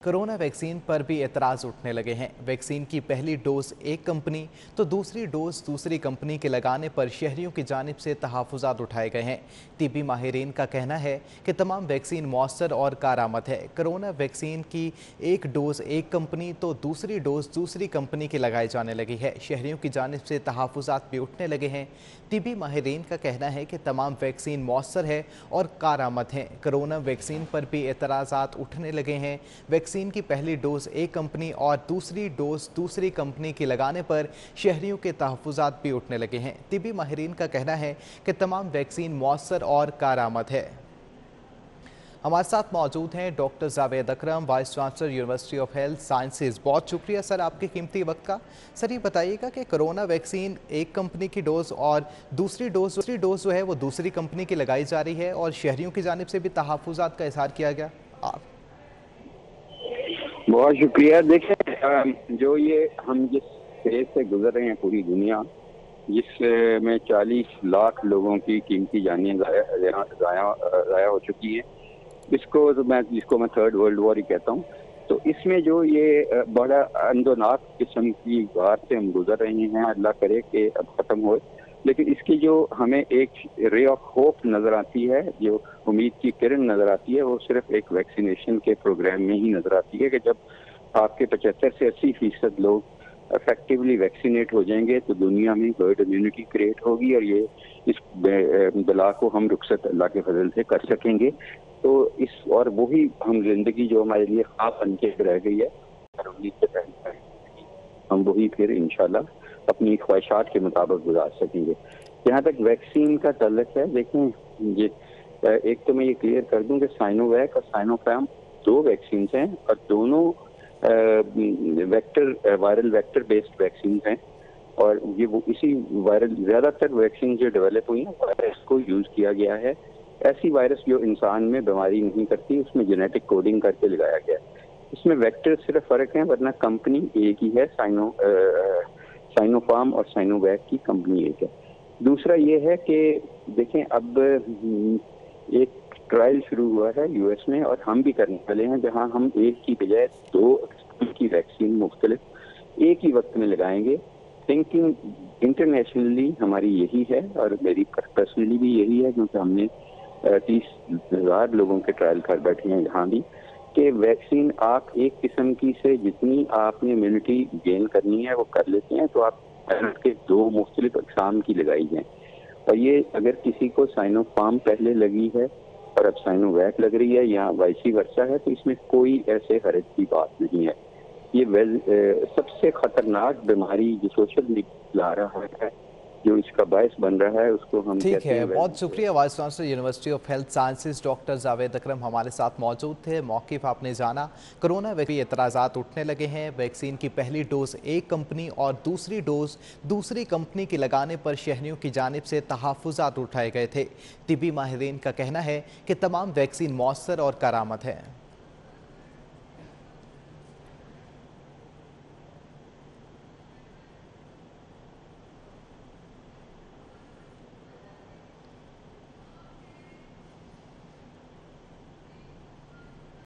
Corona vaccine पर भी एतराज़ उठने लगे हैं। वैक्सीन की पहली डोज एक कंपनी तो दूसरी डोज दूसरी कंपनी के लगाने पर शहरियों की जानिब से तहफ़्फ़ुज़ात उठाए गए हैं। तिब्बी माहिरीन का कहना है कि तमाम वैक्सीन मौसर और कारआमद है। कोरोना वैक्सीन की एक डोज एक कंपनी तो दूसरी डोज दूसरी कंपनी की लगाई जाने लगी है। शहरियों की जानिब से तहफ़्फ़ुज़ात भी उठने लगे हैं। तिब्बी माहिरीन का कहना है कि तमाम वैक्सीन मौसर है और कारआमद हैं। कोरोना वैक्सीन पर भी एतराज़ात उठने लगे हैं। वैक्सीन की पहली डोज एक कंपनी और दूसरी डोज दूसरी कंपनी की लगाने पर शहरियों के तहफ़्फ़ुज़ात भी उठने लगे हैं। तिब्बी माहिरीन का कहना है कि तमाम वैक्सीन मौसर और कारआमद है। हमारे साथ मौजूद हैं doctor Javed Akram, vice chancellor university of health sciences. बहुत शुक्रिया सर आपके कीमती वक्त का। सर ये बताइएगा कि कोरोना वैक्सीन एक कंपनी की डोज और दूसरी डोज जो है वो दूसरी कंपनी की लगाई जा रही है और शहरियों की जानिब से भी तहफ़्फ़ुज़ात का इज़हार किया गया। बहुत शुक्रिया। देखें, जो ये हम जिस फेज से गुजर रहे हैं पूरी दुनिया, जिसमें 40 लाख लोगों की कीमती जानें ज़ाया हो चुकी हैं, जिसको मैं थर्ड वर्ल्ड वॉर ही कहता हूँ। तो इसमें जो ये बड़ा अंदोनाक किस्म की वार से हम गुजर रहे हैं, अल्लाह करे कि अब ख़त्म हो। लेकिन इसकी जो हमें एक रे ऑफ होप नज़र आती है, जो उम्मीद की किरण नज़र आती है, वो सिर्फ एक वैक्सीनेशन के प्रोग्राम में ही नज़र आती है कि जब आपके 75 से 80% लोग इफेक्टिवली वैक्सीनेट हो जाएंगे तो दुनिया में हर्ड इम्यूनिटी क्रिएट होगी और ये इस बला को हम रुखसत अल्लाह के फजल से कर सकेंगे। तो और वही हम जिंदगी जो हमारे लिए ख्वाब बन के रह गई है, उम्मीद से पहले हम वही फिर इंशाल्लाह अपनी ख्वाहिशात के मुताबिक गुजार सकेंगे। जहाँ तक वैक्सीन का ताल्लुक है, देखें, ये एक तो मैं ये क्लियर कर दूं कि साइनोवैक और साइनोफार्म दो वैक्सीन हैं और दोनों वायरल वेक्टर बेस्ड वैक्सीन हैं और ये वो इसी वायरल ज़्यादातर वैक्सीन जो डेवलप हुई हैं वायरस को यूज़ किया गया है। ऐसी वायरस जो इंसान में बीमारी नहीं करती, उसमें जेनेटिक कोडिंग करके लगाया गया है। इसमें वेक्टर सिर्फ फ़र्क है, वरना कंपनी एक ही है। साइनोफार्म और साइनोवैक की कंपनी एक है। दूसरा ये है कि देखें, अब एक ट्रायल शुरू हुआ है यूएस में और हम भी करने वाले हैं, जहां हम एक की बजाय दो की वैक्सीन मुख्तलिफ एक ही वक्त में लगाएंगे। थिंकिंग इंटरनेशनली हमारी यही है और मेरी पर्सनली भी यही है, क्योंकि हमने 30,000 लोगों के ट्रायल कर बैठे हैं यहाँ भी, कि वैक्सीन आप एक किस्म की से जितनी आपने इम्यूनिटी गेन करनी है वो कर लेते हैं, तो आप के दो मुख्तलिफ अक़साम की लगाई जाए। और ये अगर किसी को साइनोफार्म पहले लगी है और अब साइनोवैक लग रही है या वाइसी वर्सा है, तो इसमें कोई ऐसे हरज की बात नहीं है। ये सबसे खतरनाक बीमारी जो सोशल मीडिया ला रहा है, जो इसका बायस बन रहा है, उसको हम ठीक कहते है। हैं। बहुत शुक्रिया। Vice chancellor university of health sciences doctor Javed Akram हमारे साथ मौजूद थे। मौक़िफ़ आपने जाना। कोरोना वैक्सीन एतराज़ात उठने लगे हैं। वैक्सीन की पहली डोज एक कंपनी और दूसरी डोज दूसरी कंपनी की लगाने पर शहरियों की जानिब से तहफ़्फ़ुज़ात उठाए गए थे। तिब्बी माहिरीन का कहना है कि तमाम वैक्सीन मौसर और कारआमद है।